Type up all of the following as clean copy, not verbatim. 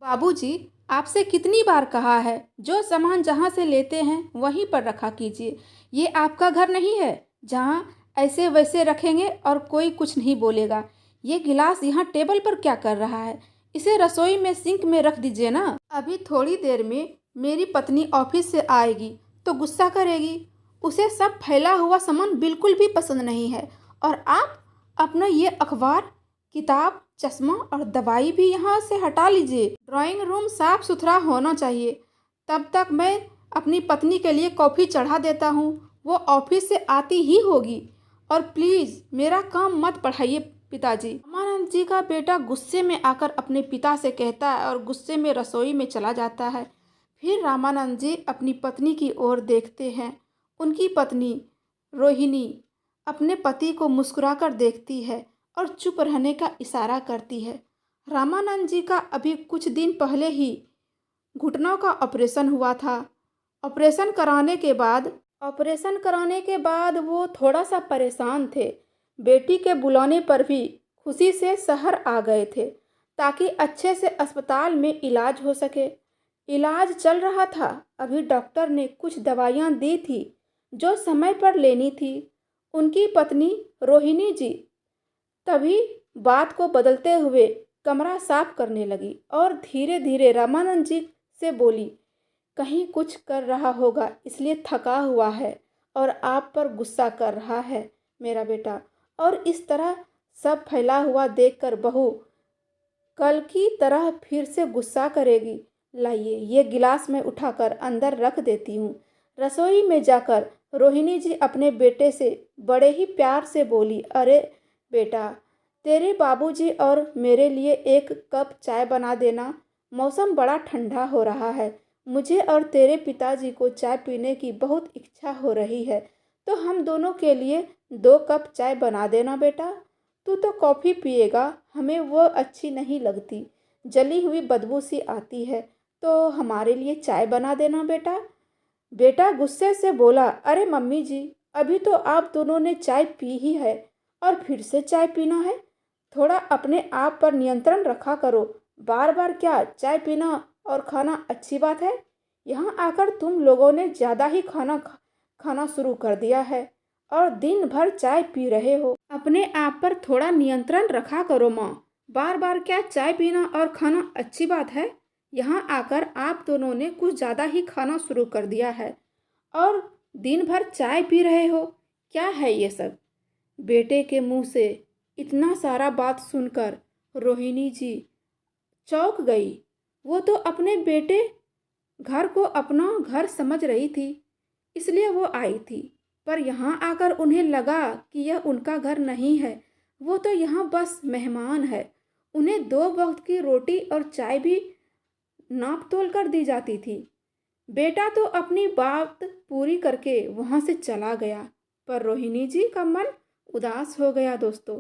बाबूजी, आपसे कितनी बार कहा है जो सामान जहाँ से लेते हैं वहीं पर रखा कीजिए। ये आपका घर नहीं है जहाँ ऐसे वैसे रखेंगे और कोई कुछ नहीं बोलेगा। ये गिलास यहाँ टेबल पर क्या कर रहा है? इसे रसोई में सिंक में रख दीजिए ना। अभी थोड़ी देर में मेरी पत्नी ऑफिस से आएगी तो गुस्सा करेगी। उसे सब फैला हुआ सामान बिल्कुल भी पसंद नहीं है। और आप अपना ये अखबार, किताब, चश्मा और दवाई भी यहाँ से हटा लीजिए। ड्राइंग रूम साफ सुथरा होना चाहिए। तब तक मैं अपनी पत्नी के लिए कॉफ़ी चढ़ा देता हूँ। वो ऑफिस से आती ही होगी। और प्लीज़ मेरा काम मत बढ़ाइए पिताजी। रामानंद जी का बेटा गुस्से में आकर अपने पिता से कहता है और गुस्से में रसोई में चला जाता है। फिर रामानंद जी अपनी पत्नी की ओर देखते हैं। उनकी पत्नी रोहिणी अपने पति को मुस्कुराकर देखती है और चुप रहने का इशारा करती है। रामानंद जी का अभी कुछ दिन पहले ही घुटनों का ऑपरेशन हुआ था। ऑपरेशन कराने के बाद वो थोड़ा सा परेशान थे। बेटी के बुलाने पर भी खुशी से शहर आ गए थे ताकि अच्छे से अस्पताल में इलाज हो सके। इलाज चल रहा था। अभी डॉक्टर ने कुछ दवाइयाँ दी थी जो समय पर लेनी थी। उनकी पत्नी रोहिणी जी तभी बात को बदलते हुए कमरा साफ करने लगी और धीरे धीरे रामानंद जी से बोली, कहीं कुछ कर रहा होगा इसलिए थका हुआ है और आप पर गुस्सा कर रहा है मेरा बेटा। और इस तरह सब फैला हुआ देखकर बहू कल की तरह फिर से गुस्सा करेगी। लाइए ये गिलास मैं उठाकर अंदर रख देती हूँ। रसोई में जाकर रोहिणी जी अपने बेटे से बड़े ही प्यार से बोली, अरे बेटा, तेरे बाबूजी और मेरे लिए एक कप चाय बना देना। मौसम बड़ा ठंडा हो रहा है। मुझे और तेरे पिताजी को चाय पीने की बहुत इच्छा हो रही है, तो हम दोनों के लिए 2 कप चाय बना देना बेटा। तू तो कॉफ़ी पिएगा, हमें वो अच्छी नहीं लगती, जली हुई बदबू सी आती है, तो हमारे लिए चाय बना देना बेटा। बेटा गुस्से से बोला, अरे मम्मी जी, अभी तो आप दोनों ने चाय पी ही है और फिर से चाय पीना है। थोड़ा अपने आप पर नियंत्रण रखा करो। बार बार क्या चाय पीना और खाना अच्छी बात है? यहाँ आकर तुम लोगों ने ज़्यादा ही खाना शुरू कर दिया है और दिन भर चाय पी रहे हो। अपने आप पर थोड़ा नियंत्रण रखा करो माँ। बार बार क्या चाय पीना और खाना अच्छी बात है? यहाँ आकर आप दोनों ने कुछ ज़्यादा ही खाना शुरू कर दिया है और दिन भर चाय पी रहे हो। क्या है ये सब? बेटे के मुंह से इतना सारा बात सुनकर रोहिणी जी चौंक गई। वो तो अपने बेटे घर को अपना घर समझ रही थी, इसलिए वो आई थी। पर यहाँ आकर उन्हें लगा कि यह उनका घर नहीं है। वो तो यहाँ बस मेहमान है। उन्हें 2 वक्त की रोटी और चाय भी नाप तोल कर दी जाती थी। बेटा तो अपनी बात पूरी करके वहाँ से चला गया, पर रोहिणी जी का मन उदास हो गया दोस्तों।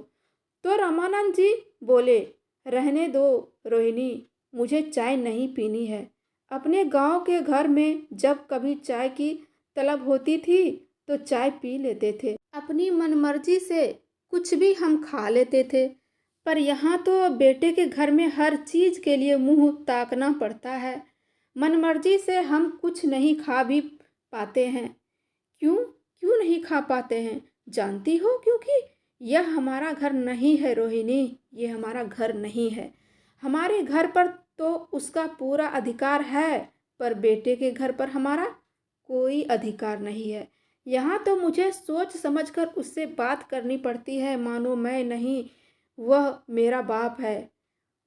तो रामानंद जी बोले, रहने दो रोहिणी, मुझे चाय नहीं पीनी है। अपने गांव के घर में जब कभी चाय की तलब होती थी तो चाय पी लेते थे। अपनी मनमर्जी से कुछ भी हम खा लेते थे। पर यहाँ तो बेटे के घर में हर चीज़ के लिए मुंह ताकना पड़ता है। मनमर्जी से हम कुछ नहीं खा भी पाते हैं। क्यों क्यों नहीं खा पाते हैं जानती हो? क्योंकि यह हमारा घर नहीं है रोहिणी, ये हमारा घर नहीं है। हमारे घर पर तो उसका पूरा अधिकार है, पर बेटे के घर पर हमारा कोई अधिकार नहीं है। यहाँ तो मुझे सोच समझकर उससे बात करनी पड़ती है, मानो मैं नहीं, वह मेरा बाप है,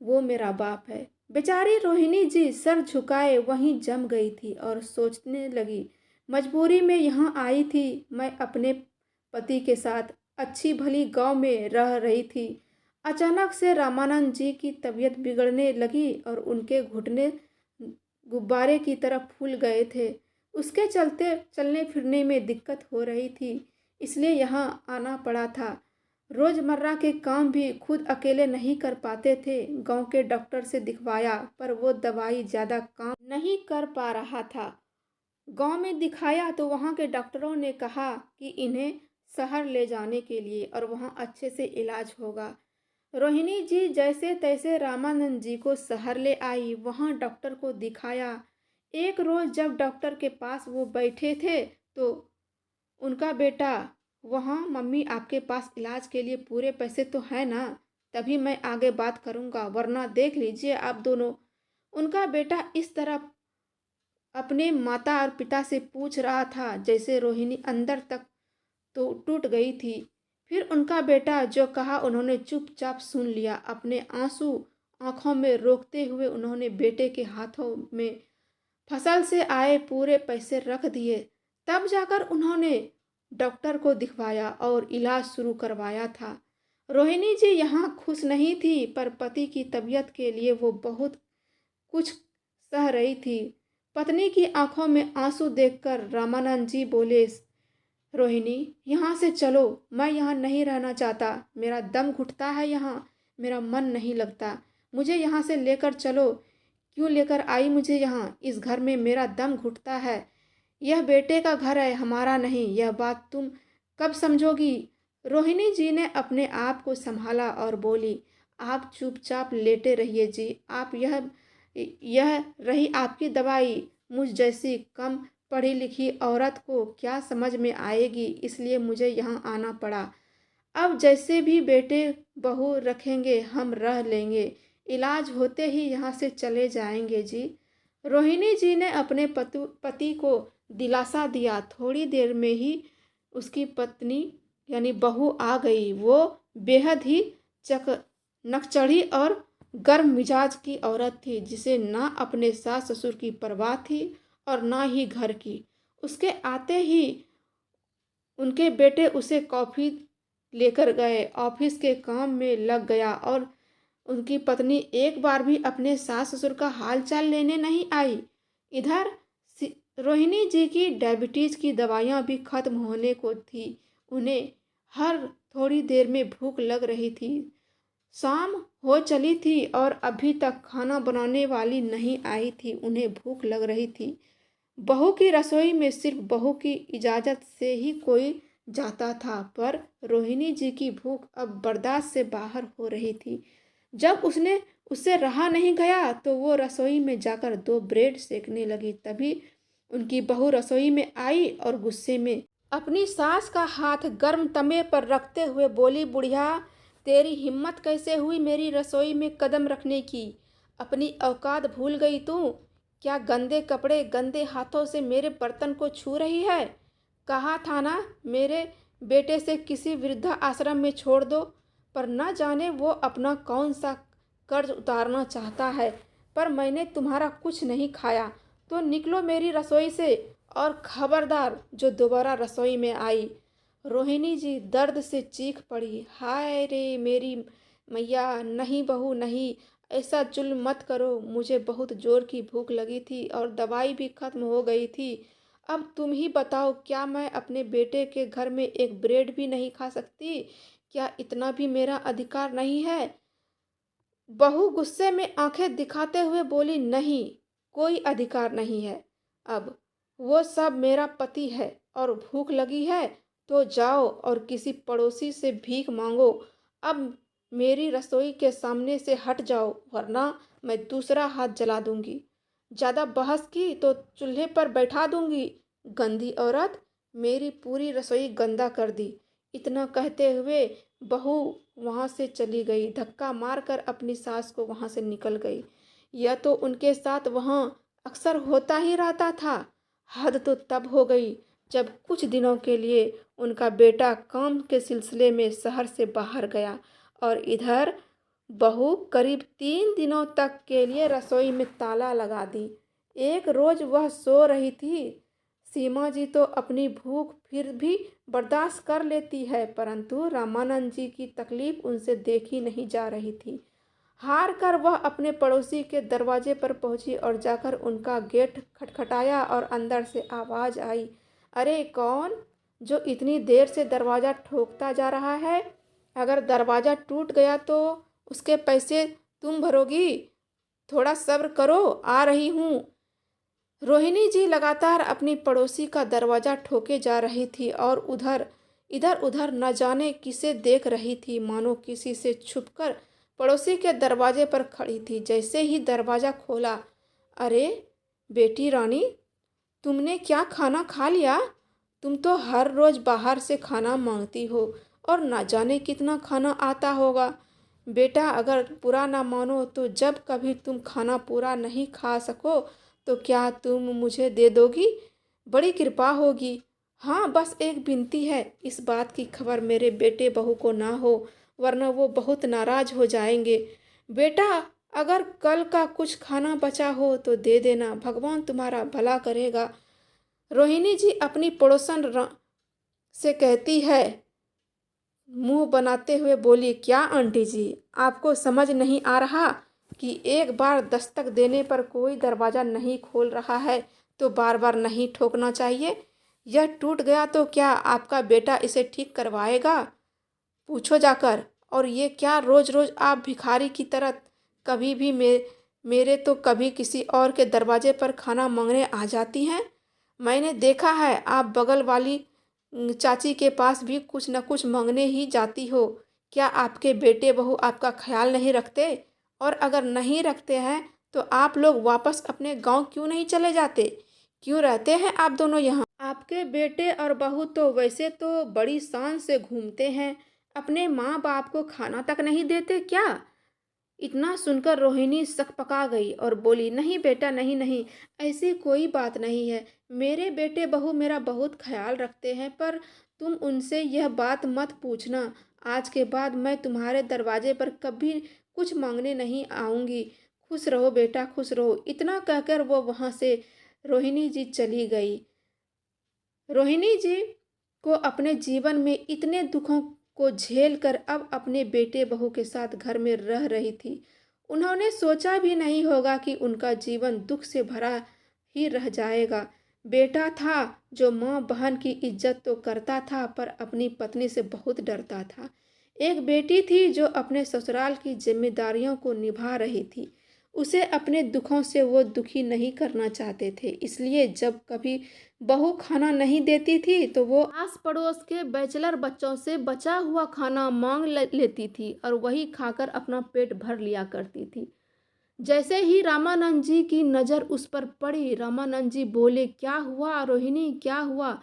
वो मेरा बाप है। बेचारी रोहिणी जी सर झुकाए वहीं जम गई थी और सोचने लगी, मजबूरी में यहाँ आई थी। मैं अपने पति के साथ अच्छी भली गांव में रह रही थी। अचानक से रामानंद जी की तबीयत बिगड़ने लगी और उनके घुटने गुब्बारे की तरह फूल गए थे। उसके चलते चलने फिरने में दिक्कत हो रही थी, इसलिए यहाँ आना पड़ा था। रोज़मर्रा के काम भी खुद अकेले नहीं कर पाते थे। गांव के डॉक्टर से दिखवाया, पर वो दवाई ज़्यादा काम नहीं कर पा रहा था। गांव में दिखाया तो वहाँ के डॉक्टरों ने कहा कि इन्हें शहर ले जाने के लिए और वहाँ अच्छे से इलाज होगा। रोहिणी जी जैसे तैसे रामानंद जी को शहर ले आई, वहाँ डॉक्टर को दिखाया। एक रोज जब डॉक्टर के पास वो बैठे थे तो उनका बेटा, वहाँ मम्मी आपके पास इलाज के लिए पूरे पैसे तो हैं ना? तभी मैं आगे बात करूँगा, वरना देख लीजिए आप दोनों। उनका बेटा इस तरह अपने माता और पिता से पूछ रहा था जैसे रोहिणी अंदर तक तो टूट गई थी। फिर उनका बेटा जो कहा उन्होंने चुपचाप सुन लिया। अपने आंसू आंखों में रोकते हुए उन्होंने बेटे के हाथों में फसल से आए पूरे पैसे रख दिए। तब जाकर उन्होंने डॉक्टर को दिखवाया और इलाज शुरू करवाया था। रोहिणी जी यहाँ खुश नहीं थी, पर पति की तबीयत के लिए वो बहुत कुछ सह रही थी। पत्नी की आंखों में आंसू देखकर रामानंद जी बोले, रोहिणी यहाँ से चलो, मैं यहाँ नहीं रहना चाहता। मेरा दम घुटता है यहाँ, मेरा मन नहीं लगता। मुझे यहाँ से लेकर चलो। क्यों लेकर आई मुझे यहाँ? इस घर में मेरा दम घुटता है। यह बेटे का घर है, हमारा नहीं। यह बात तुम कब समझोगी? रोहिणी जी ने अपने आप को संभाला और बोली, आप चुपचाप लेटे रहिए जी। आप यह रही आपकी दवाई। मुझ जैसी कम पढ़ी लिखी औरत को क्या समझ में आएगी, इसलिए मुझे यहाँ आना पड़ा। अब जैसे भी बेटे बहू रखेंगे हम रह लेंगे। इलाज होते ही यहाँ से चले जाएंगे जी। रोहिणी जी ने अपने पति को दिलासा दिया। थोड़ी देर में ही उसकी पत्नी यानी बहू आ गई। वो बेहद ही चक नकचढ़ी और गर्म मिजाज की औरत थी, जिसे ना अपने सास ससुर की परवाह थी और ना ही घर की। उसके आते ही उनके बेटे उसे कॉफ़ी लेकर गए, ऑफिस के काम में लग गया और उनकी पत्नी एक बार भी अपने सास ससुर का हाल चाल लेने नहीं आई। इधर रोहिणी जी की डायबिटीज़ की दवाइयाँ भी खत्म होने को थी। उन्हें हर थोड़ी देर में भूख लग रही थी। शाम हो चली थी और अभी तक खाना बनाने वाली नहीं आई थी। उन्हें भूख लग रही थी। बहू की रसोई में सिर्फ बहू की इजाज़त से ही कोई जाता था, पर रोहिणी जी की भूख अब बर्दाश्त से बाहर हो रही थी। जब उससे रहा नहीं गया तो वो रसोई में जाकर 2 ब्रेड सेकने लगी। तभी उनकी बहू रसोई में आई और गुस्से में अपनी सास का हाथ गर्म तवे पर रखते हुए बोली, बुढ़िया, तेरी हिम्मत कैसे हुई मेरी रसोई में कदम रखने की? अपनी औकात भूल गई तू? क्या गंदे कपड़े गंदे हाथों से मेरे बर्तन को छू रही है? कहा था ना मेरे बेटे से किसी वृद्धा आश्रम में छोड़ दो, पर न जाने वो अपना कौन सा कर्ज उतारना चाहता है। पर मैंने तुम्हारा कुछ नहीं खाया, तो निकलो मेरी रसोई से और खबरदार जो दोबारा रसोई में आई। रोहिणी जी दर्द से चीख पड़ी, हाय रे मेरी मैया, नहीं बहू नहीं, ऐसा जुल्म मत करो। मुझे बहुत जोर की भूख लगी थी और दवाई भी खत्म हो गई थी। अब तुम ही बताओ, क्या मैं अपने बेटे के घर में एक ब्रेड भी नहीं खा सकती? क्या इतना भी मेरा अधिकार नहीं है? बहू गुस्से में आंखें दिखाते हुए बोली, नहीं, कोई अधिकार नहीं है। अब वो सब मेरा पति है और भूख लगी है तो जाओ और किसी पड़ोसी से भीख मांगो। अब मेरी रसोई के सामने से हट जाओ, वरना मैं दूसरा हाथ जला दूंगी। ज़्यादा बहस की तो चूल्हे पर बैठा दूंगी। गंदी औरत, मेरी पूरी रसोई गंदा कर दी। इतना कहते हुए बहू वहाँ से चली गई। धक्का मारकर अपनी सास को वहाँ से निकल गई। यह तो उनके साथ वहाँ अक्सर होता ही रहता था। हद तो तब हो गई जब कुछ दिनों के लिए उनका बेटा काम के सिलसिले में शहर से बाहर गया और इधर बहू करीब 3 दिनों तक के लिए रसोई में ताला लगा दी। एक रोज़ वह सो रही थी। सीमा जी तो अपनी भूख फिर भी बर्दाश्त कर लेती है, परंतु रामानंद जी की तकलीफ उनसे देखी नहीं जा रही थी। हार कर वह अपने पड़ोसी के दरवाजे पर पहुंची और जाकर उनका गेट खटखटाया और अंदर से आवाज़ आई, अरे कौन जो इतनी देर से दरवाज़ा ठोकता जा रहा है? अगर दरवाज़ा टूट गया तो उसके पैसे तुम भरोगी। थोड़ा सब्र करो, आ रही हूँ। रोहिणी जी लगातार अपनी पड़ोसी का दरवाज़ा ठोके जा रही थी और उधर इधर उधर न जाने किसे देख रही थी, मानो किसी से छुपकर पड़ोसी के दरवाजे पर खड़ी थी। जैसे ही दरवाज़ा खोला, अरे बेटी रानी, तुमने क्या खाना खा लिया? तुम तो हर रोज़ बाहर से खाना मांगती हो और न जाने कितना खाना आता होगा। बेटा, अगर बुरा ना मानो तो जब कभी तुम खाना पूरा नहीं खा सको तो क्या तुम मुझे दे दोगी? बड़ी कृपा होगी। हाँ, बस एक विनती है, इस बात की खबर मेरे बेटे बहू को ना हो, वरना वो बहुत नाराज़ हो जाएंगे। बेटा, अगर कल का कुछ खाना बचा हो तो दे देना, भगवान तुम्हारा भला करेगा। रोहिणी जी अपनी पड़ोसन से कहती है। मुंह बनाते हुए बोली, क्या आंटी जी, आपको समझ नहीं आ रहा कि एक बार दस्तक देने पर कोई दरवाज़ा नहीं खोल रहा है तो बार बार नहीं ठोकना चाहिए। यह टूट गया तो क्या आपका बेटा इसे ठीक करवाएगा? पूछो जाकर। और ये क्या रोज़ रोज़ आप भिखारी की तरह कभी भी मेरे तो कभी किसी और के दरवाजे पर खाना मांगने आ जाती हैं? मैंने देखा है आप बगल वाली चाची के पास भी कुछ न कुछ मांगने ही जाती हो। क्या आपके बेटे बहू आपका ख्याल नहीं रखते? और अगर नहीं रखते हैं तो आप लोग वापस अपने गांव क्यों नहीं चले जाते? क्यों रहते हैं आप दोनों यहाँ? आपके बेटे और बहू तो वैसे तो बड़ी शान से घूमते हैं, अपने माँ बाप को खाना तक नहीं देते क्या? इतना सुनकर रोहिणी सकपका गई और बोली, नहीं बेटा, नहीं नहीं, ऐसी कोई बात नहीं है। मेरे बेटे बहू मेरा बहुत ख्याल रखते हैं, पर तुम उनसे यह बात मत पूछना। आज के बाद मैं तुम्हारे दरवाजे पर कभी कुछ मांगने नहीं आऊँगी। खुश रहो बेटा, खुश रहो। इतना कहकर वो वहाँ से रोहिणी जी चली गई। रोहिणी जी को अपने जीवन में इतने दुखों को झेल कर अब अपने बेटे बहू के साथ घर में रह रही थी। उन्होंने सोचा भी नहीं होगा कि उनका जीवन दुख से भरा ही रह जाएगा। बेटा था जो माँ बहन की इज्जत तो करता था पर अपनी पत्नी से बहुत डरता था। एक बेटी थी जो अपने ससुराल की जिम्मेदारियों को निभा रही थी। उसे अपने दुखों से वो दुखी नहीं करना चाहते थे, इसलिए जब कभी बहू खाना नहीं देती थी तो वो आस पड़ोस के बैचलर बच्चों से बचा हुआ खाना मांग लेती थी और वही खाकर अपना पेट भर लिया करती थी। जैसे ही रामानंद जी की नज़र उस पर पड़ी, रामानंद जी बोले, क्या हुआ रोहिणी, क्या हुआ?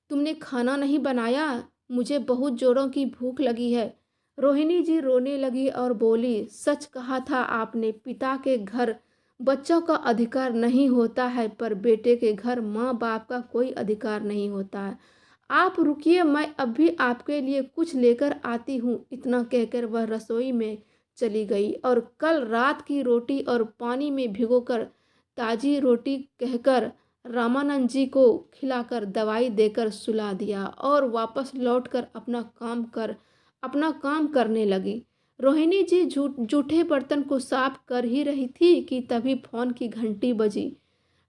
तुमने खाना नहीं बनाया? मुझे बहुत जोरों की भूख लगी है। रोहिणी जी रोने लगी और बोली, सच कहा था आपने, पिता के घर बच्चों का अधिकार नहीं होता है पर बेटे के घर माँ बाप का कोई अधिकार नहीं होता है। आप रुकिए, मैं अभी आपके लिए कुछ लेकर आती हूँ। इतना कहकर वह रसोई में चली गई और कल रात की रोटी और पानी में भिगोकर ताजी रोटी कहकर रामानंद जी को खिलाकर दवाई देकर सुला दिया और वापस लौटकर अपना काम करने लगी। रोहिणी जी जूठे बर्तन को साफ कर ही रही थी कि तभी फोन की घंटी बजी।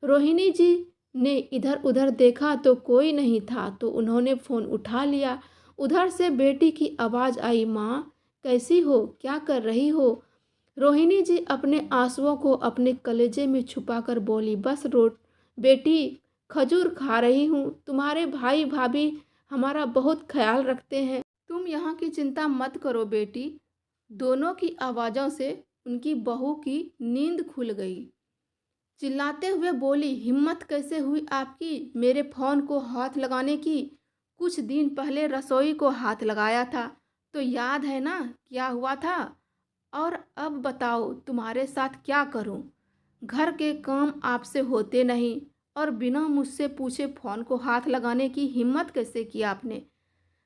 रोहिणी जी ने इधर उधर देखा तो कोई नहीं था, तो उन्होंने फ़ोन उठा लिया। उधर से बेटी की आवाज़ आई, माँ कैसी हो, क्या कर रही हो? रोहिणी जी अपने आंसुओं को अपने कलेजे में छुपाकर बोली, बस बेटी खजूर खा रही हूँ। तुम्हारे भाई भाभी हमारा बहुत ख्याल रखते हैं, तुम यहाँ की चिंता मत करो बेटी। दोनों की आवाज़ों से उनकी बहू की नींद खुल गई। चिल्लाते हुए बोली, हिम्मत कैसे हुई आपकी मेरे फ़ोन को हाथ लगाने की? कुछ दिन पहले रसोई को हाथ लगाया था तो याद है ना क्या हुआ था? और अब बताओ तुम्हारे साथ क्या करूं? घर के काम आपसे होते नहीं और बिना मुझसे पूछे फ़ोन को हाथ लगाने की हिम्मत कैसे की आपने?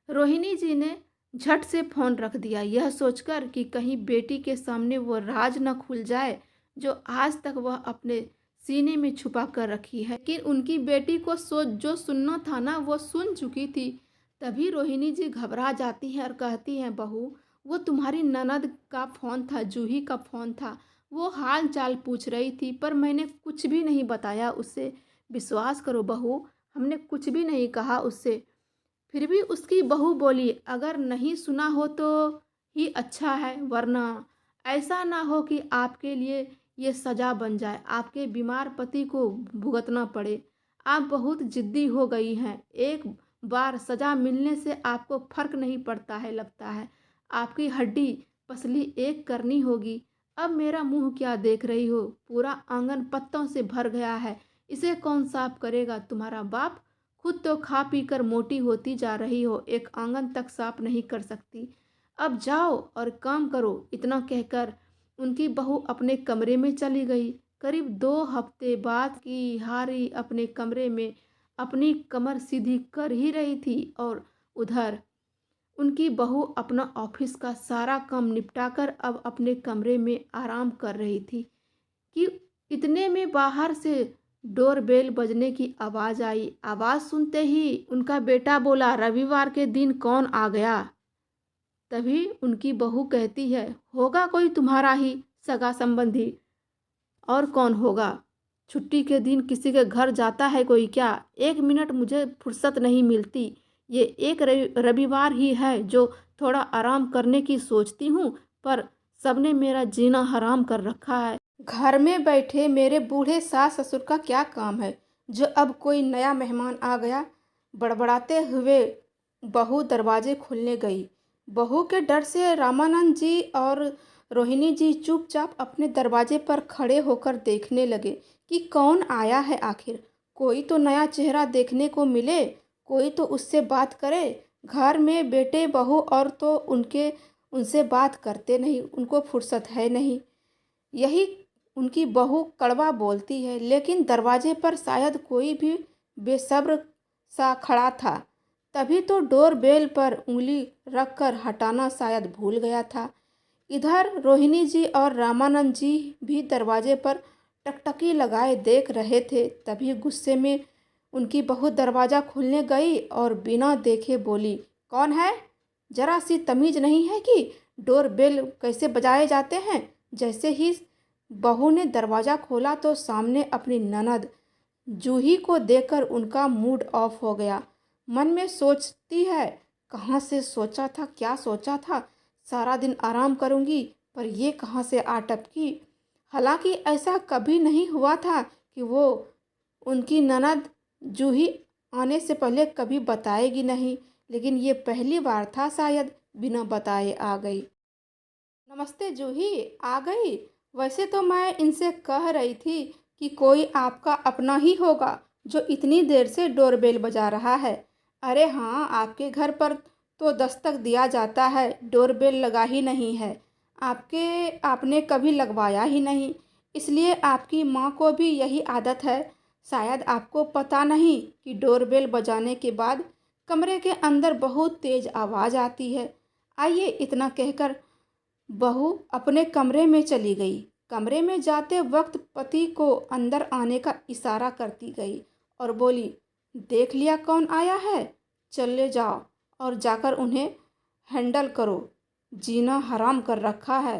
रोहिणी जी ने झट से फ़ोन रख दिया, यह सोचकर कि कहीं बेटी के सामने वो राज न खुल जाए जो आज तक वह अपने सीने में छुपा कर रखी है। लेकिन उनकी बेटी को जो सुनना था ना वो सुन चुकी थी। तभी रोहिणी जी घबरा जाती हैं और कहती हैं, बहू वो तुम्हारी ननद का फ़ोन था, जूही का फ़ोन था। वो हाल चाल पूछ रही थी पर मैंने कुछ भी नहीं बताया उससे। विश्वास करो बहू, हमने कुछ भी नहीं कहा उससे। फिर भी उसकी बहू बोली, अगर नहीं सुना हो तो ही अच्छा है, वरना ऐसा ना हो कि आपके लिए ये सज़ा बन जाए, आपके बीमार पति को भुगतना पड़े। आप बहुत ज़िद्दी हो गई हैं, एक बार सज़ा मिलने से आपको फ़र्क नहीं पड़ता है, लगता है आपकी हड्डी पसली एक करनी होगी। अब मेरा मुँह क्या देख रही हो? पूरा आंगन पत्तों से भर गया है, इसे कौन साफ करेगा? तुम्हारा बाप? खुद तो खा पी कर मोटी होती जा रही हो, एक आंगन तक साफ नहीं कर सकती। अब जाओ और काम करो। इतना कहकर उनकी बहू अपने कमरे में चली गई। करीब 2 हफ्ते बाद की हारी अपने कमरे में अपनी कमर सीधी कर ही रही थी और उधर उनकी बहू अपना ऑफिस का सारा काम निपटाकर अब अपने कमरे में आराम कर रही थी कि इतने में बाहर से डोरबेल बजने की आवाज़ आई। आवाज़ सुनते ही उनका बेटा बोला, रविवार के दिन कौन आ गया? तभी उनकी बहू कहती है, होगा कोई तुम्हारा ही सगा संबंधी, और कौन होगा? छुट्टी के दिन किसी के घर जाता है कोई क्या? 1 मिनट मुझे फुर्सत नहीं मिलती। ये एक रविवार ही है जो थोड़ा आराम करने की सोचती हूँ, पर सबने मेरा जीना हराम कर रखा है। घर में बैठे मेरे बूढ़े सास ससुर का क्या काम है जो अब कोई नया मेहमान आ गया? बड़बड़ाते हुए बहू दरवाजे खोलने गई। बहू के डर से रामानंद जी और रोहिणी जी चुपचाप अपने दरवाजे पर खड़े होकर देखने लगे कि कौन आया है आखिर। कोई तो नया चेहरा देखने को मिले, कोई तो उससे बात करे। घर में बेटे बहू और तो उनसे बात करते नहीं, उनको फुर्सत है नहीं। यही उनकी बहू कड़वा बोलती है, लेकिन दरवाजे पर शायद कोई भी बेसब्र सा खड़ा था। तभी तो डोर बेल पर उंगली रखकर हटाना शायद भूल गया था। इधर रोहिणी जी और रामानंद जी भी दरवाजे पर टकटकी लगाए देख रहे थे। तभी गुस्से में उनकी बहू दरवाज़ा खोलने गई और बिना देखे बोली, कौन है? जरा सी तमीज़ नहीं है कि डोर बेल कैसे बजाए जाते हैं? जैसे ही बहू ने दरवाज़ा खोला तो सामने अपनी ननद जूही को देखकर उनका मूड ऑफ हो गया। मन में सोचती है, कहाँ से सोचा था, क्या सोचा था, सारा दिन आराम करूंगी, पर ये कहाँ से आ टपकी। हालांकि ऐसा कभी नहीं हुआ था कि वो उनकी ननद जूही आने से पहले कभी बताएगी नहीं, लेकिन ये पहली बार था शायद बिना बताए आ गई। नमस्ते जूही, आ गई? वैसे तो मैं इनसे कह रही थी कि कोई आपका अपना ही होगा जो इतनी देर से डोरबेल बजा रहा है। अरे हाँ, आपके घर पर तो दस्तक दिया जाता है, डोरबेल लगा ही नहीं है। आपने कभी लगवाया ही नहीं, इसलिए आपकी माँ को भी यही आदत है। शायद आपको पता नहीं कि डोरबेल बजाने के बाद कमरे के अंदर बहुत तेज़ आवाज़ आती है। आइए, इतना कहकर बहू अपने कमरे में चली गई। कमरे में जाते वक्त पति को अंदर आने का इशारा करती गई और बोली, देख लिया कौन आया है? चले जाओ और जाकर उन्हें हैंडल करो। जीना हराम कर रखा है।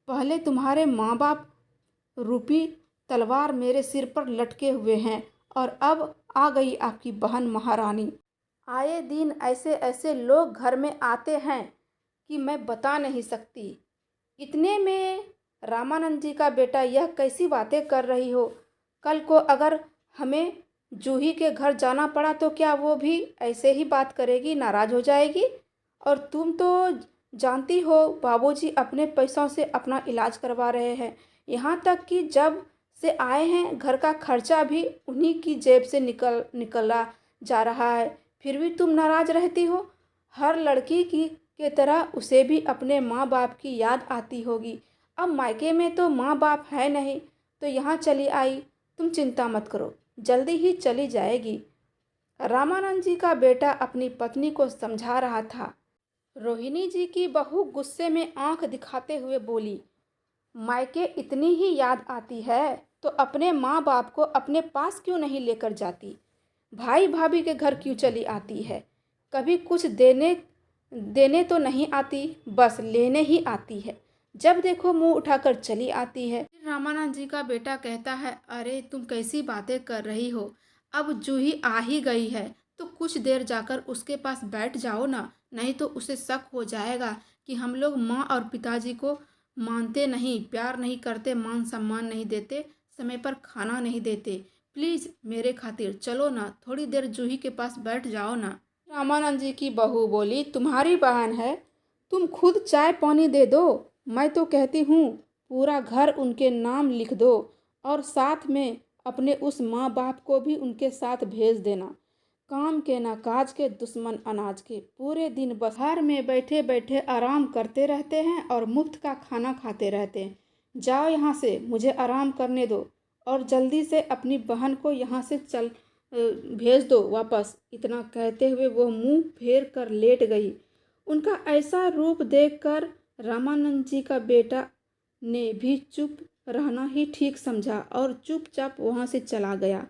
पहले तुम्हारे माँ बाप रूपी तलवार मेरे सिर पर लटके हुए हैं और अब आ गई आपकी बहन महारानी। आए दिन ऐसे ऐसे लोग घर में आते हैं कि मैं बता नहीं सकती। इतने में रामानंद जी का बेटा, यह कैसी बातें कर रही हो? कल को अगर हमें जूही के घर जाना पड़ा तो क्या वो भी ऐसे ही बात करेगी, नाराज़ हो जाएगी? और तुम तो जानती हो बाबूजी अपने पैसों से अपना इलाज करवा रहे हैं, यहाँ तक कि जब से आए हैं घर का खर्चा भी उन्हीं की जेब से निकला जा रहा है, फिर भी तुम नाराज़ रहती हो। हर लड़की की के तरह उसे भी अपने माँ बाप की याद आती होगी। अब मायके में तो माँ बाप है नहीं, तो यहाँ चली आई। तुम चिंता मत करो, जल्दी ही चली जाएगी। रामानंद जी का बेटा अपनी पत्नी को समझा रहा था। रोहिणी जी की बहू गुस्से में आंख दिखाते हुए बोली, मायके इतनी ही याद आती है तो अपने माँ बाप को अपने पास क्यों नहीं लेकर जाती? भाई भाभी के घर क्यों चली आती है? कभी कुछ देने देने तो नहीं आती, बस लेने ही आती है। जब देखो मुंह उठाकर चली आती है। फिर रामानंद जी का बेटा कहता है, अरे तुम कैसी बातें कर रही हो? अब जूही आ ही गई है तो कुछ देर जाकर उसके पास बैठ जाओ ना, नहीं तो उसे शक हो जाएगा कि हम लोग माँ और पिताजी को मानते नहीं, प्यार नहीं करते, मान सम्मान नहीं देते, समय पर खाना नहीं देते। प्लीज़ मेरे खातिर चलो ना, थोड़ी देर जूही के पास बैठ जाओ ना। रामानंद जी की बहू बोली, तुम्हारी बहन है, तुम खुद चाय पानी दे दो। मैं तो कहती हूँ पूरा घर उनके नाम लिख दो और साथ में अपने उस माँ बाप को भी उनके साथ भेज देना। काम के ना काज के, दुश्मन अनाज के, पूरे दिन बस घर में बैठे बैठे आराम करते रहते हैं और मुफ्त का खाना खाते रहते हैं। जाओ यहाँ से, मुझे आराम करने दो और जल्दी से अपनी बहन को यहाँ से भेज दो वापस। इतना कहते हुए वो मुंह फेर कर लेट गई। उनका ऐसा रूप देखकर रामानंद जी का बेटा ने भी चुप रहना ही ठीक समझा और चुपचाप वहाँ से चला गया।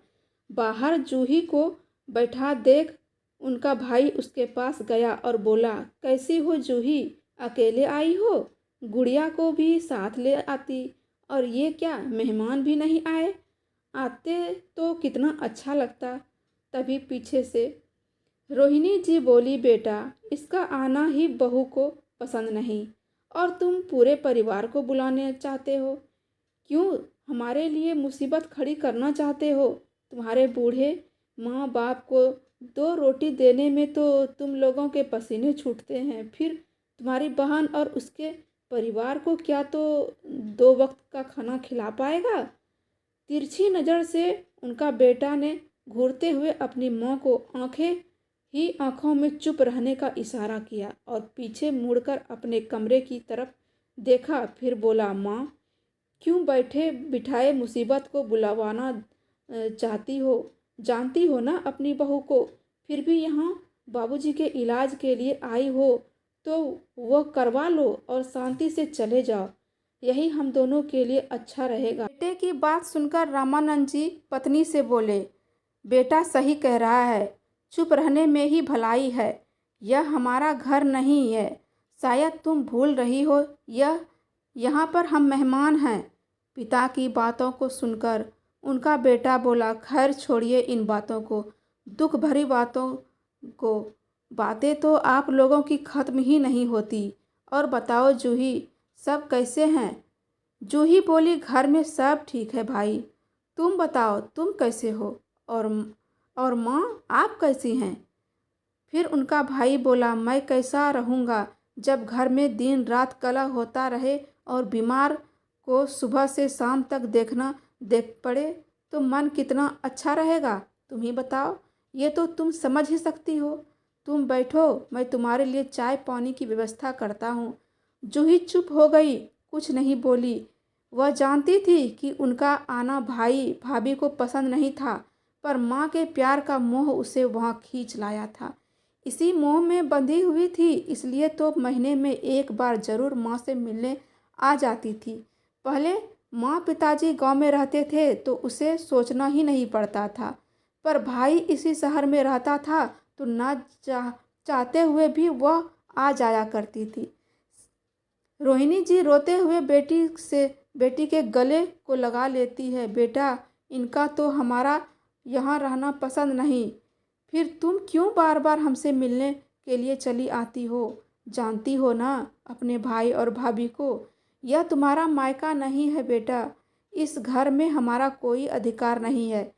बाहर जूही को बैठा देख उनका भाई उसके पास गया और बोला, कैसी हो जूही, अकेले आई हो? गुड़िया को भी साथ ले आती। और ये क्या, मेहमान भी नहीं आए? आते तो कितना अच्छा लगता। तभी पीछे से रोहिणी जी बोली, बेटा इसका आना ही बहू को पसंद नहीं और तुम पूरे परिवार को बुलाने चाहते हो। क्यों हमारे लिए मुसीबत खड़ी करना चाहते हो? तुम्हारे बूढ़े माँ बाप को 2 रोटी देने में तो तुम लोगों के पसीने छूटते हैं, फिर तुम्हारी बहन और उसके परिवार को क्या तो 2 वक्त का खाना खिला पाएगा? तिरछी नज़र से उनका बेटा ने घूरते हुए अपनी माँ को आंखों में चुप रहने का इशारा किया और पीछे मुड़कर अपने कमरे की तरफ देखा। फिर बोला, माँ क्यों बैठे बिठाए मुसीबत को बुलवाना चाहती हो? जानती हो ना अपनी बहू को, फिर भी यहाँ बाबूजी के इलाज के लिए आई हो तो वह करवा लो और शांति से चले जाओ। यही हम दोनों के लिए अच्छा रहेगा। बेटे की बात सुनकर रामानंद जी पत्नी से बोले, बेटा सही कह रहा है, चुप रहने में ही भलाई है। यह हमारा घर नहीं है, शायद तुम भूल रही हो, यह यहाँ पर हम मेहमान हैं। पिता की बातों को सुनकर उनका बेटा बोला, खैर छोड़िए इन बातों को, दुख भरी बातों को। बातें तो आप लोगों की ख़त्म ही नहीं होती। और बताओ जूही, सब कैसे हैं? जूही बोली, घर में सब ठीक है भाई, तुम बताओ तुम कैसे हो? और माँ आप कैसी हैं? फिर उनका भाई बोला, मैं कैसा रहूँगा जब घर में दिन रात कलह होता रहे और बीमार को सुबह से शाम तक देख पड़े तो मन कितना अच्छा रहेगा? तुम ही बताओ, ये तो तुम समझ ही सकती हो। तुम बैठो, मैं तुम्हारे लिए चाय पानी की व्यवस्था करता हूँ। जूही चुप हो गई, कुछ नहीं बोली। वह जानती थी कि उनका आना भाई भाभी को पसंद नहीं था, पर माँ के प्यार का मोह उसे वहाँ खींच लाया था। इसी मोह में बंधी हुई थी, इसलिए तो महीने में एक बार ज़रूर माँ से मिलने आ जाती थी। पहले माँ पिताजी गांव में रहते थे तो उसे सोचना ही नहीं पड़ता था, पर भाई इसी शहर में रहता था तो ना चाहते हुए भी वह आ जाया करती थी। रोहिणी जी रोते हुए बेटी के गले को लगा लेती है, बेटा इनका तो हमारा यहाँ रहना पसंद नहीं, फिर तुम क्यों बार बार हमसे मिलने के लिए चली आती हो? जानती हो ना अपने भाई और भाभी को, यह तुम्हारा मायका नहीं है बेटा, इस घर में हमारा कोई अधिकार नहीं है,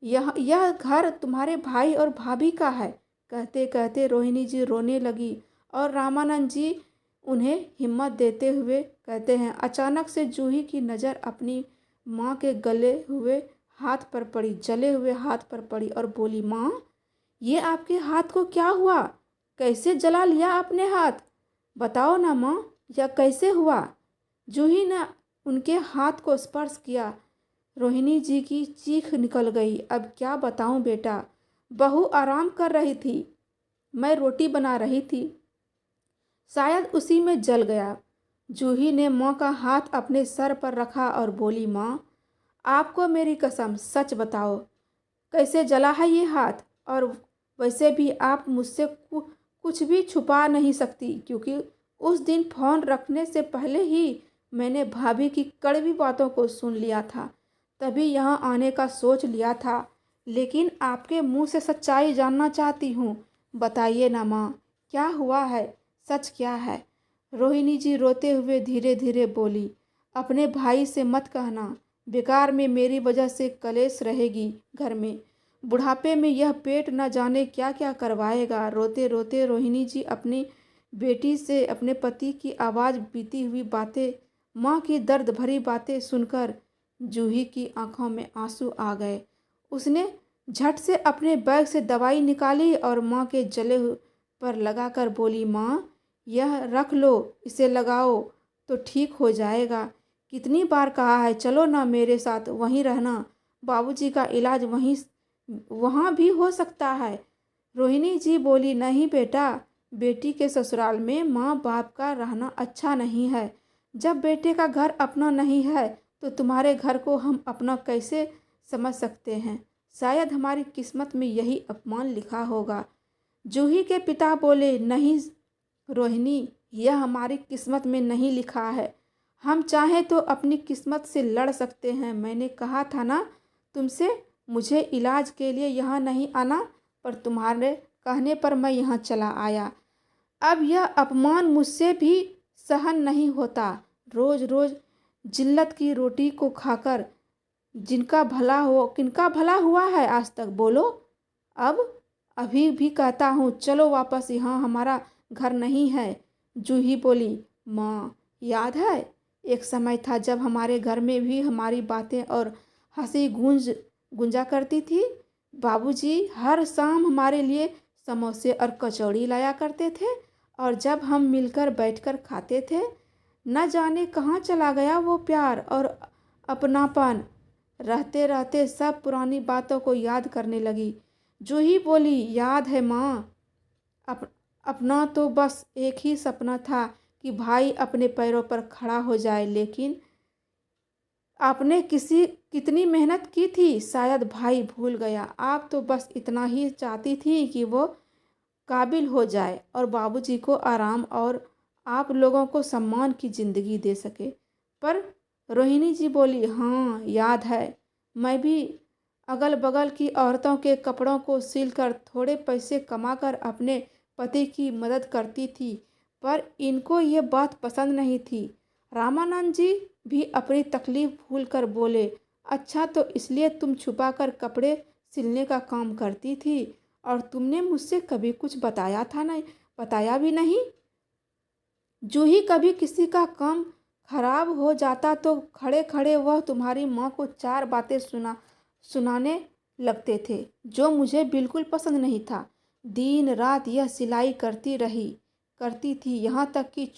यह घर तुम्हारे भाई और भाभी का है। कहते कहते रोहिणी जी रोने लगी और रामानंद जी उन्हें हिम्मत देते हुए कहते हैं। अचानक से जूही की नज़र अपनी माँ के जले हुए हाथ पर पड़ी और बोली, माँ ये आपके हाथ को क्या हुआ? कैसे जला लिया आपने हाथ? बताओ ना माँ, यह कैसे हुआ? जूही ने उनके हाथ को स्पर्श किया। रोहिणी जी की चीख निकल गई, अब क्या बताऊं बेटा, बहू आराम कर रही थी, मैं रोटी बना रही थी, शायद उसी में जल गया। जूही ने माँ का हाथ अपने सर पर रखा और बोली, माँ आपको मेरी कसम सच बताओ, कैसे जला है ये हाथ? और वैसे भी आप मुझसे कुछ भी छुपा नहीं सकती, क्योंकि उस दिन फ़ोन रखने से पहले ही मैंने भाभी की कड़वी बातों को सुन लिया था, तभी यहाँ आने का सोच लिया था। लेकिन आपके मुंह से सच्चाई जानना चाहती हूँ, बताइए ना माँ, क्या हुआ है, सच क्या है? रोहिणी जी रोते हुए धीरे धीरे बोली, अपने भाई से मत कहना, बेकार में मेरी वजह से कलेश रहेगी घर में। बुढ़ापे में यह पेट न जाने क्या क्या करवाएगा। रोते रोते रोहिणी जी अपनी बेटी से अपने पति की आवाज़, बीती हुई बातें, माँ की दर्द भरी बातें सुनकर जूही की आंखों में आंसू आ गए। उसने झट से अपने बैग से दवाई निकाली और माँ के पर लगाकर बोली, माँ यह रख लो, इसे लगाओ तो ठीक हो जाएगा। कितनी बार कहा है, चलो ना मेरे साथ, वहीं रहना, बाबूजी का इलाज वहाँ भी हो सकता है। रोहिणी जी बोली, नहीं बेटा, बेटी के ससुराल में माँ बाप का रहना अच्छा नहीं है। जब बेटे का घर अपना नहीं है तो तुम्हारे घर को हम अपना कैसे समझ सकते हैं। शायद हमारी किस्मत में यही अपमान लिखा होगा। जूही के पिता बोले, नहीं रोहिणी, यह हमारी किस्मत में नहीं लिखा है। हम चाहें तो अपनी किस्मत से लड़ सकते हैं। मैंने कहा था ना तुमसे, मुझे इलाज के लिए यहाँ नहीं आना, पर तुम्हारे कहने पर मैं यहाँ चला आया। अब यह अपमान मुझसे भी सहन नहीं होता। रोज़ रोज़ जिल्लत की रोटी को खाकर किनका भला हुआ है आज तक, बोलो। अब अभी भी कहता हूँ, चलो वापस, यहाँ हमारा घर नहीं है। जूही बोली, माँ याद है, एक समय था जब हमारे घर में भी हमारी बातें और हंसी गूंजा करती थी। बाबूजी हर शाम हमारे लिए समोसे और कचौड़ी लाया करते थे, और जब हम मिलकर बैठकर खाते थे, न जाने कहाँ चला गया वो प्यार और अपनापन। रहते रहते सब पुरानी बातों को याद करने लगी। जूही बोली, याद है माँ, अपना तो बस एक ही सपना था कि भाई अपने पैरों पर खड़ा हो जाए, लेकिन आपने कितनी मेहनत की थी, शायद भाई भूल गया। आप तो बस इतना ही चाहती थी कि वो काबिल हो जाए और बाबूजी को आराम और आप लोगों को सम्मान की ज़िंदगी दे सके। पर रोहिणी जी बोली, हाँ याद है, मैं भी अगल बगल की औरतों के कपड़ों को सिलकर थोड़े पैसे कमाकर अपने पति की मदद करती थी, पर इनको ये बात पसंद नहीं थी। रामानंद जी भी अपनी तकलीफ़ भूल कर बोले, अच्छा तो इसलिए तुम छुपाकर कपड़े सिलने का काम करती थी, और तुमने मुझसे कभी कुछ बताया भी नहीं। जूही, कभी किसी का काम खराब हो जाता तो खड़े खड़े वह तुम्हारी माँ को चार बातें सुनाने लगते थे, जो मुझे बिल्कुल पसंद नहीं था। दिन रात यह सिलाई करती थी, यहाँ तक कि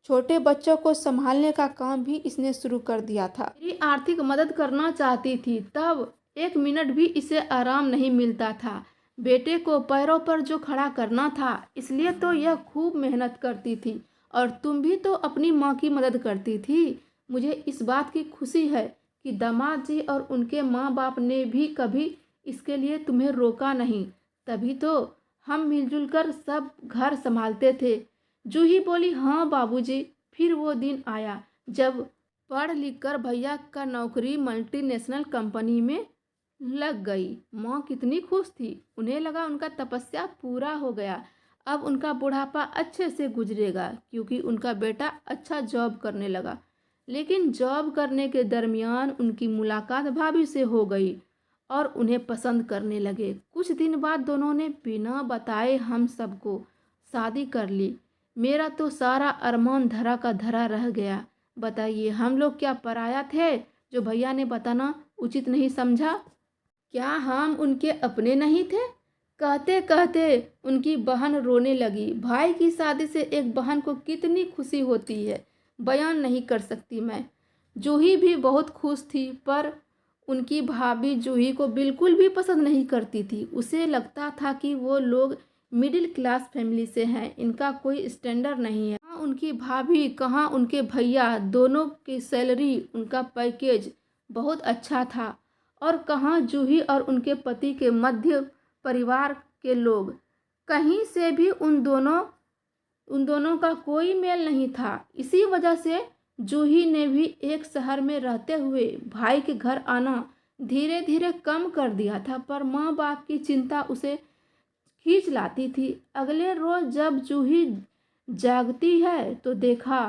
छोटे बच्चों को संभालने का काम भी इसने शुरू कर दिया था। मेरी आर्थिक मदद करना चाहती थी, तब एक मिनट भी इसे आराम नहीं मिलता था। बेटे को पैरों पर जो खड़ा करना था, इसलिए तो यह खूब मेहनत करती थी, और तुम भी तो अपनी माँ की मदद करती थी। मुझे इस बात की खुशी है कि दामाद जी और उनके माँ बाप ने भी कभी इसके लिए तुम्हें रोका नहीं, तभी तो हम मिलजुल कर सब घर संभालते थे। जूही बोली, हाँ बाबूजी। फिर वो दिन आया जब पढ़ लिख कर भैया का नौकरी मल्टीनेशनल कंपनी में लग गई। माँ कितनी खुश थी, उन्हें लगा उनका तपस्या पूरा हो गया। अब उनका बुढ़ापा अच्छे से गुजरेगा, क्योंकि उनका बेटा अच्छा जॉब करने लगा। लेकिन जॉब करने के दरमियान उनकी मुलाकात भाभी से हो गई और उन्हें पसंद करने लगे। कुछ दिन बाद दोनों ने बिना बताए हम सबको शादी कर ली। मेरा तो सारा अरमान धरा का धरा रह गया। बताइए, हम लोग क्या पराया थे जो भैया ने बताना उचित नहीं समझा? क्या हम उनके अपने नहीं थे? कहते कहते उनकी बहन रोने लगी। भाई की शादी से एक बहन को कितनी खुशी होती है, बयान नहीं कर सकती मैं। जूही भी बहुत खुश थी, पर उनकी भाभी जूही को बिल्कुल भी पसंद नहीं करती थी। उसे लगता था कि वो लोग मिडिल क्लास फैमिली से हैं, इनका कोई स्टैंडर्ड नहीं है। कहाँ उनकी भाभी, कहाँ उनके भैया, दोनों की सैलरी, उनका पैकेज बहुत अच्छा था, और कहाँ जूही और उनके पति के मध्य परिवार के लोग। कहीं से भी उन दोनों का कोई मेल नहीं था। इसी वजह से जूही ने भी एक शहर में रहते हुए भाई के घर आना धीरे धीरे कम कर दिया था, पर माँ बाप की चिंता उसे खींच लाती थी। अगले रोज जब जूही जागती है तो देखा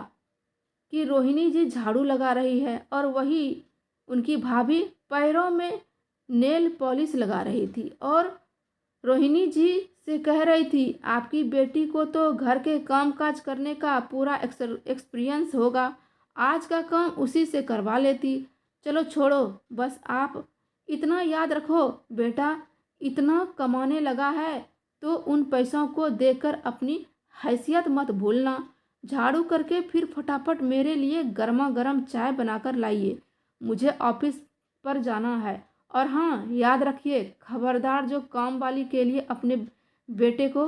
कि रोहिणी जी झाड़ू लगा रही है, और वही उनकी भाभी पैरों में नेल पॉलिश लगा रही थी और रोहिणी जी से कह रही थी, आपकी बेटी को तो घर के काम काज करने का पूरा एक्सपीरियंस होगा, आज का काम उसी से करवा लेती। चलो छोड़ो, बस आप इतना याद रखो बेटा, इतना कमाने लगा है तो उन पैसों को देकर अपनी हैसियत मत भूलना। झाड़ू करके फिर फटाफट मेरे लिए गर्मा गर्म चाय बनाकर लाइए, मुझे ऑफिस पर जाना है। और हाँ, याद रखिए, खबरदार जो काम वाली के लिए अपने बेटे को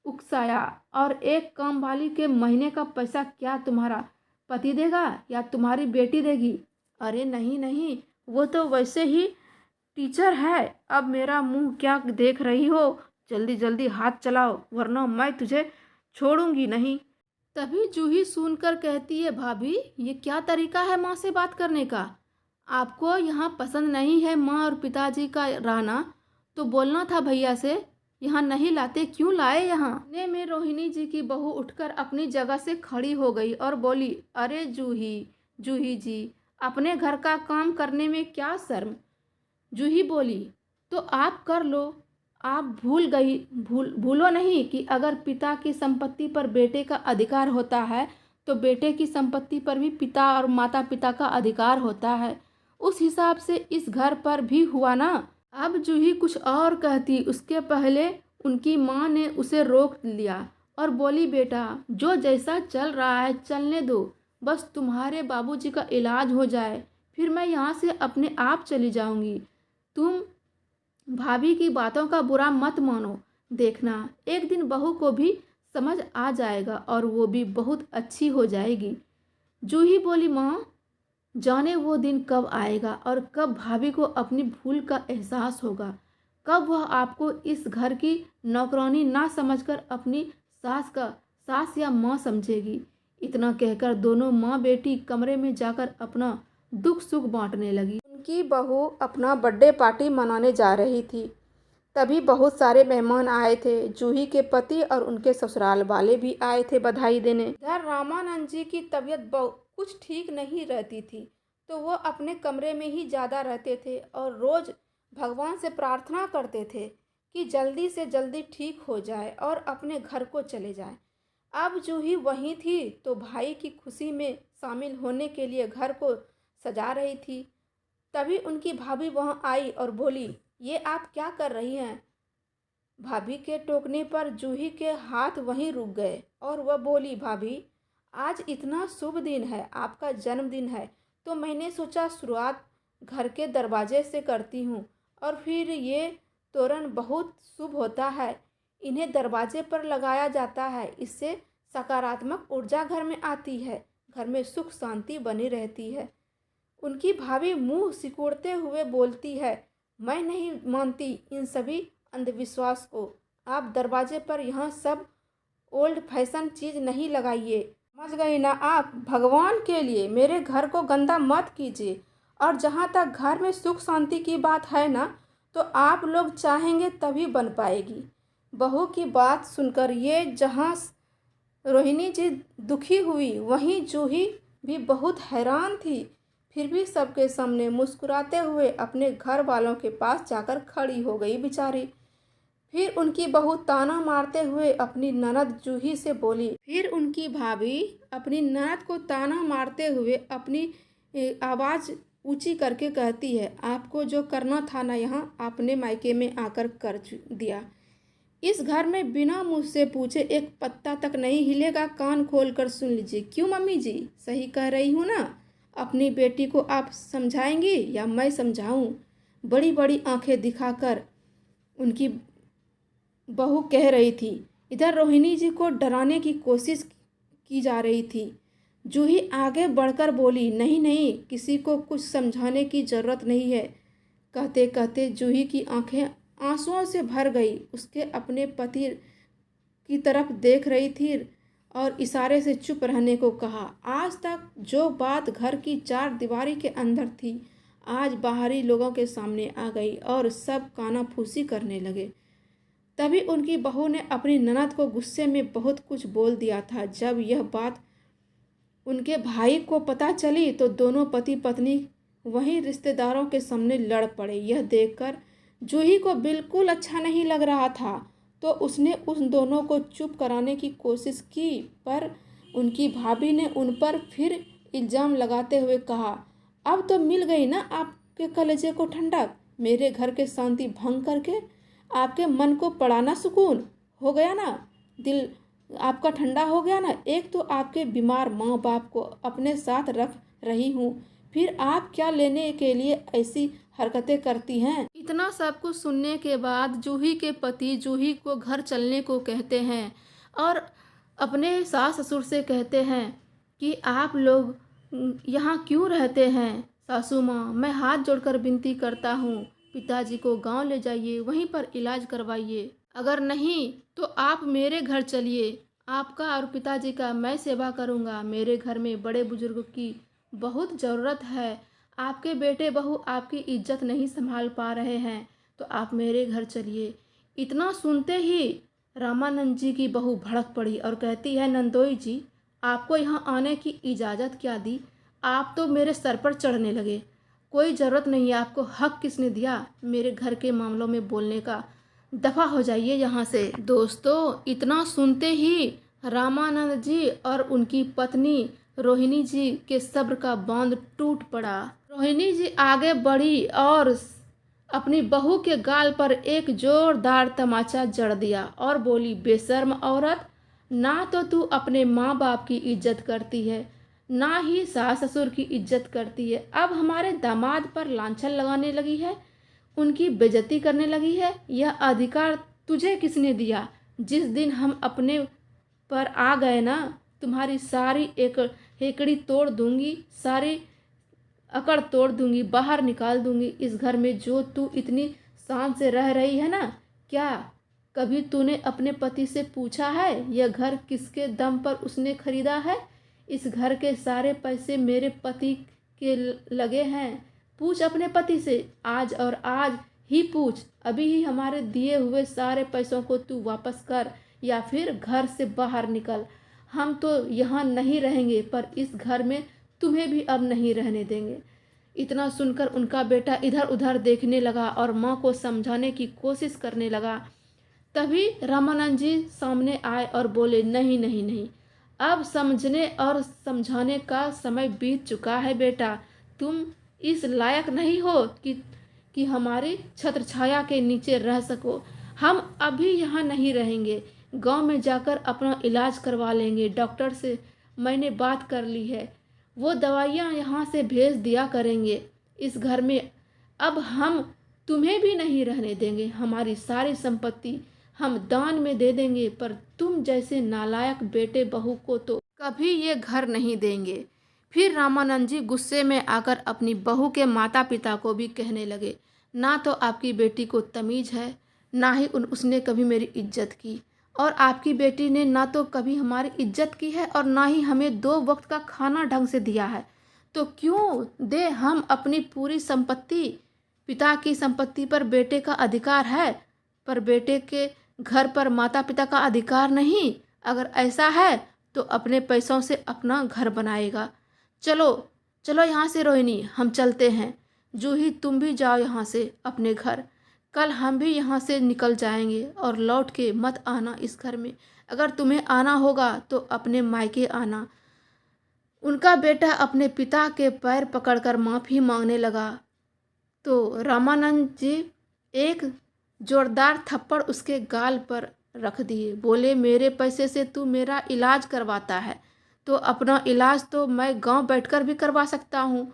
उकसाया। और एक काम वाली के महीने का पैसा क्या तुम्हारा पति देगा या तुम्हारी बेटी देगी? अरे नहीं नहीं, वो तो वैसे ही टीचर है। अब मेरा मुंह क्या देख रही हो? जल्दी जल्दी हाथ चलाओ, वरना मैं तुझे छोड़ूंगी नहीं। तभी जूही सुनकर कहती है, भाभी ये क्या तरीका है माँ से बात करने का? आपको यहाँ पसंद नहीं है माँ और पिताजी का रहना, तो बोलना था भैया से, यहाँ नहीं लाते, क्यों लाए यहाँ? इतने में रोहिणी जी की बहू उठकर अपनी जगह से खड़ी हो गई और बोली, अरे जूही, जूही जी, अपने घर का काम करने में क्या शर्म? जूही बोली, तो आप कर लो। आप भूलो नहीं कि अगर पिता की संपत्ति पर बेटे का अधिकार होता है तो बेटे की संपत्ति पर भी पिता और माता पिता का अधिकार होता है। उस हिसाब से इस घर पर भी हुआ ना। अब जूही कुछ और कहती, उसके पहले उनकी माँ ने उसे रोक लिया और बोली, बेटा जो जैसा चल रहा है चलने दो, बस तुम्हारे बाबूजी का इलाज हो जाए, फिर मैं यहाँ से अपने आप चली जाऊँगी। तुम भाभी की बातों का बुरा मत मानो, देखना एक दिन बहू को भी समझ आ जाएगा और वो भी बहुत अच्छी हो जाएगी। जूही बोली, माँ जाने वो दिन कब आएगा और कब भाभी को अपनी भूल का एहसास होगा, कब वह आपको इस घर की नौकरानी ना समझकर अपनी सास या माँ समझेगी। इतना कहकर दोनों माँ बेटी कमरे में जाकर अपना दुख सुख बांटने लगी। उनकी बहू अपना बर्थडे पार्टी मनाने जा रही थी। तभी बहुत सारे मेहमान आए थे। जूही के पति और उनके ससुराल वाले भी आए थे बधाई देने। इधर रामानंद जी की तबीयत कुछ ठीक नहीं रहती थी, तो वो अपने कमरे में ही ज़्यादा रहते थे और रोज़ भगवान से प्रार्थना करते थे कि जल्दी से जल्दी ठीक हो जाए और अपने घर को चले जाए। अब जूही वहीं थी तो भाई की खुशी में शामिल होने के लिए घर को सजा रही थी। तभी उनकी भाभी वहां आई और बोली, ये आप क्या कर रही हैं? भाभी के टोकने पर जूही के हाथ वहीं रुक गए और वह बोली, भाभी आज इतना शुभ दिन है, आपका जन्मदिन है, तो मैंने सोचा शुरुआत घर के दरवाजे से करती हूँ। और फिर ये तोरण बहुत शुभ होता है, इन्हें दरवाजे पर लगाया जाता है, इससे सकारात्मक ऊर्जा घर में आती है, घर में सुख शांति बनी रहती है। उनकी भाभी मुंह सिकुड़ते हुए बोलती है, मैं नहीं मानती इन सभी अंधविश्वास को। आप दरवाजे पर यहाँ सब ओल्ड फैशन चीज़ नहीं लगाइए, समझ गई ना? आप भगवान के लिए मेरे घर को गंदा मत कीजिए। और जहाँ तक घर में सुख शांति की बात है ना, तो आप लोग चाहेंगे तभी बन पाएगी। बहू की बात सुनकर ये जहाँ रोहिणी जी दुखी हुई, वहीं जूही भी बहुत हैरान थी। फिर भी सबके सामने मुस्कुराते हुए अपने घर वालों के पास जाकर खड़ी हो गई बेचारी। फिर उनकी बहू ताना मारते हुए अपनी ननद जूही से बोली। फिर उनकी भाभी अपनी ननद को ताना मारते हुए अपनी आवाज़ ऊंची करके कहती है, आपको जो करना था ना यहाँ आपने मायके में आकर कर दिया। इस घर में बिना मुझसे पूछे एक पत्ता तक नहीं हिलेगा, कान खोल कर सुन लीजिए। क्यों मम्मी जी, सही कह रही हूँ ना? अपनी बेटी को आप समझाएंगी या मैं समझाऊं? बड़ी बड़ी आंखें दिखाकर उनकी बहू कह रही थी। इधर रोहिणी जी को डराने की कोशिश की जा रही थी। जूही आगे बढ़कर बोली, नहीं नहीं, किसी को कुछ समझाने की ज़रूरत नहीं है। कहते कहते जूही की आंखें आंसुओं से भर गई। उसके अपने पति की तरफ देख रही थी और इशारे से चुप रहने को कहा। आज तक जो बात घर की चार दीवारी के अंदर थी, आज बाहरी लोगों के सामने आ गई और सब कानाफूसी करने लगे। तभी उनकी बहू ने अपनी ननद को गुस्से में बहुत कुछ बोल दिया था। जब यह बात उनके भाई को पता चली तो दोनों पति पत्नी वहीं रिश्तेदारों के सामने लड़ पड़े। यह देखकर जूही को बिल्कुल अच्छा नहीं लग रहा था, तो उसने उन दोनों को चुप कराने की कोशिश की, पर उनकी भाभी ने उन पर फिर इल्ज़ाम लगाते हुए कहा, अब तो मिल गई ना आपके कलेजे को ठंडक। मेरे घर के शांति भंग करके आपके मन को पड़ा ना सुकून हो गया ना, दिल आपका ठंडा हो गया ना। एक तो आपके बीमार माँ बाप को अपने साथ रख रही हूँ, फिर आप क्या लेने के लिए ऐसी हरकतें करती हैं। इतना सब कुछ सुनने के बाद जूही के पति जूही को घर चलने को कहते हैं और अपने सास ससुर से कहते हैं कि आप लोग यहाँ क्यों रहते हैं। सासू माँ, मैं हाथ जोड़कर विनती करता हूँ, पिताजी को गांव ले जाइए, वहीं पर इलाज करवाइए। अगर नहीं तो आप मेरे घर चलिए, आपका और पिताजी का मैं सेवा करूँगा। मेरे घर में बड़े बुजुर्ग की बहुत ज़रूरत है। आपके बेटे बहू आपकी इज्जत नहीं संभाल पा रहे हैं, तो आप मेरे घर चलिए। इतना सुनते ही रामानंद जी की बहू भड़क पड़ी और कहती है, नंदोई जी, आपको यहाँ आने की इजाज़त क्या दी? आप तो मेरे सर पर चढ़ने लगे। कोई ज़रूरत नहीं है, आपको हक किसने दिया मेरे घर के मामलों में बोलने का? दफ़ा हो जाइए यहाँ से। दोस्तों, इतना सुनते ही रामानंद जी और उनकी पत्नी रोहिणी जी के सब्र का बांध टूट पड़ा। रोहिणी जी आगे बढ़ी और अपनी बहू के गाल पर एक जोरदार तमाचा जड़ दिया और बोली, बेशर्म औरत, ना तो तू अपने माँ बाप की इज्जत करती है, ना ही सास ससुर की इज्जत करती है। अब हमारे दामाद पर लांछन लगाने लगी है, उनकी बेइज्जती करने लगी है। यह अधिकार तुझे किसने दिया? जिस दिन हम अपने पर आ गए ना, तुम्हारी सारी एक हेकड़ी तोड़ दूंगी, सारी अकड़ तोड़ दूंगी, बाहर निकाल दूंगी। इस घर में जो तू इतनी शान से रह रही है ना, क्या कभी तूने अपने पति से पूछा है यह घर किसके दम पर उसने खरीदा है? इस घर के सारे पैसे मेरे पति के लगे हैं। पूछ अपने पति से, आज और आज ही पूछ। अभी ही हमारे दिए हुए सारे पैसों को तू वापस कर या फिर घर से बाहर निकल। हम तो यहाँ नहीं रहेंगे, पर इस घर में तुम्हें भी अब नहीं रहने देंगे। इतना सुनकर उनका बेटा इधर उधर देखने लगा और माँ को समझाने की कोशिश करने लगा। तभी रामानंद जी सामने आए और बोले, नहीं नहीं नहीं, अब समझने और समझाने का समय बीत चुका है बेटा। तुम इस लायक नहीं हो कि हमारी छत्र छाया के नीचे रह सको। हम अभी यहाँ नहीं रहेंगे, गांव में जाकर अपना इलाज करवा लेंगे। डॉक्टर से मैंने बात कर ली है, वो दवाइयाँ यहाँ से भेज दिया करेंगे। इस घर में अब हम तुम्हें भी नहीं रहने देंगे। हमारी सारी संपत्ति हम दान में दे देंगे, पर तुम जैसे नालायक बेटे बहू को तो कभी ये घर नहीं देंगे। फिर रामानंद जी गुस्से में आकर अपनी बहू के माता पिता को भी कहने लगे, ना तो आपकी बेटी को तमीज़ है, ना ही उसने कभी मेरी इज्जत की, और आपकी बेटी ने ना तो कभी हमारी इज्जत की है और ना ही हमें 2 वक्त का खाना ढंग से दिया है। तो क्यों दे हम अपनी पूरी संपत्ति? पिता की संपत्ति पर बेटे का अधिकार है, पर बेटे के घर पर माता पिता का अधिकार नहीं। अगर ऐसा है तो अपने पैसों से अपना घर बनाएगा। चलो चलो यहाँ से रोहिणी, हम चलते हैं। जूही, तुम भी जाओ यहाँ से अपने घर। कल हम भी यहाँ से निकल जाएंगे और लौट के मत आना इस घर में। अगर तुम्हें आना होगा तो अपने मायके आना। उनका बेटा अपने पिता के पैर पकड़कर माफ़ी मांगने लगा तो रामानंद जी एक जोरदार थप्पड़ उसके गाल पर रख दिए। बोले, मेरे पैसे से तू मेरा इलाज करवाता है तो अपना इलाज तो मैं गांव बैठकर भी करवा सकता हूँ।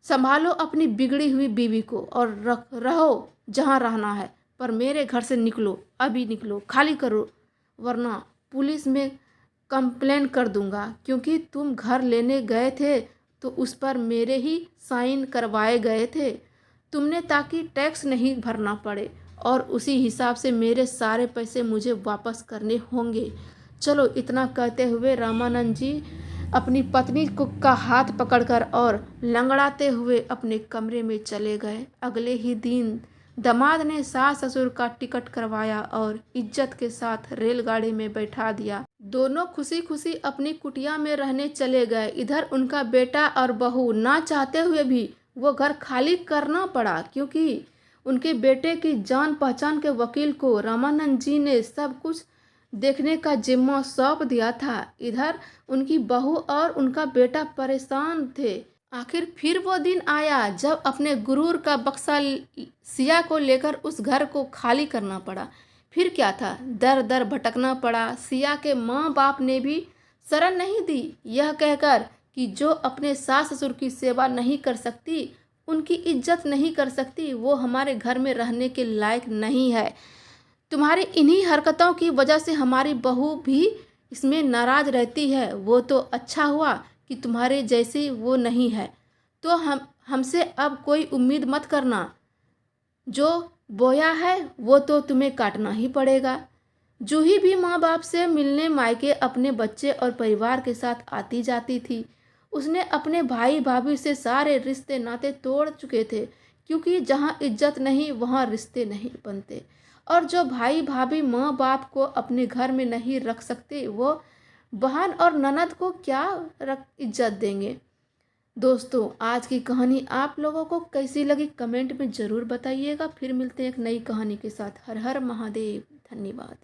संभालो अपनी बिगड़ी हुई बीवी को और रहो जहाँ रहना है, पर मेरे घर से निकलो, अभी निकलो, खाली करो, वरना पुलिस में कंप्लेन कर दूंगा। क्योंकि तुम घर लेने गए थे तो उस पर मेरे ही साइन करवाए गए थे तुमने, ताकि टैक्स नहीं भरना पड़े, और उसी हिसाब से मेरे सारे पैसे मुझे वापस करने होंगे। चलो। इतना कहते हुए रामानंद जी अपनी पत्नी का हाथ पकड़कर और लंगड़ाते हुए अपने कमरे में चले गए। अगले ही दिन दामाद ने सास ससुर का टिकट करवाया और इज्जत के साथ रेलगाड़ी में बैठा दिया। दोनों खुशी खुशी अपनी कुटिया में रहने चले गए। इधर उनका बेटा और बहू ना चाहते हुए भी वो घर खाली करना पड़ा, क्योंकि उनके बेटे की जान पहचान के वकील को रामानंद जी ने सब कुछ देखने का जिम्मा सौंप दिया था। इधर उनकी बहू और उनका बेटा परेशान थे। आखिर फिर वो दिन आया जब अपने गुरूर का बक्सा सिया को लेकर उस घर को खाली करना पड़ा। फिर क्या था, दर दर भटकना पड़ा। सिया के माँ बाप ने भी शरण नहीं दी, यह कहकर कि जो अपने सास ससुर की सेवा नहीं कर सकती, उनकी इज्जत नहीं कर सकती, वो हमारे घर में रहने के लायक नहीं है। तुम्हारी इन्हीं हरकतों की वजह से हमारी बहू भी इसमें नाराज रहती है। वो तो अच्छा हुआ कि तुम्हारे जैसी वो नहीं है, तो हमसे अब कोई उम्मीद मत करना। जो बोया है वो तो तुम्हें काटना ही पड़ेगा। जूही भी माँ बाप से मिलने मायके अपने बच्चे और परिवार के साथ आती जाती थी। उसने अपने भाई भाभी से सारे रिश्ते नाते तोड़ चुके थे, क्योंकि जहाँ इज्जत नहीं वहाँ रिश्ते नहीं बनते। और जो भाई भाभी माँ बाप को अपने घर में नहीं रख सकते, वो बहन और ननद को क्या इज्जत देंगे। दोस्तों, आज की कहानी आप लोगों को कैसी लगी कमेंट में ज़रूर बताइएगा। फिर मिलते हैं एक नई कहानी के साथ। हर हर महादेव। धन्यवाद।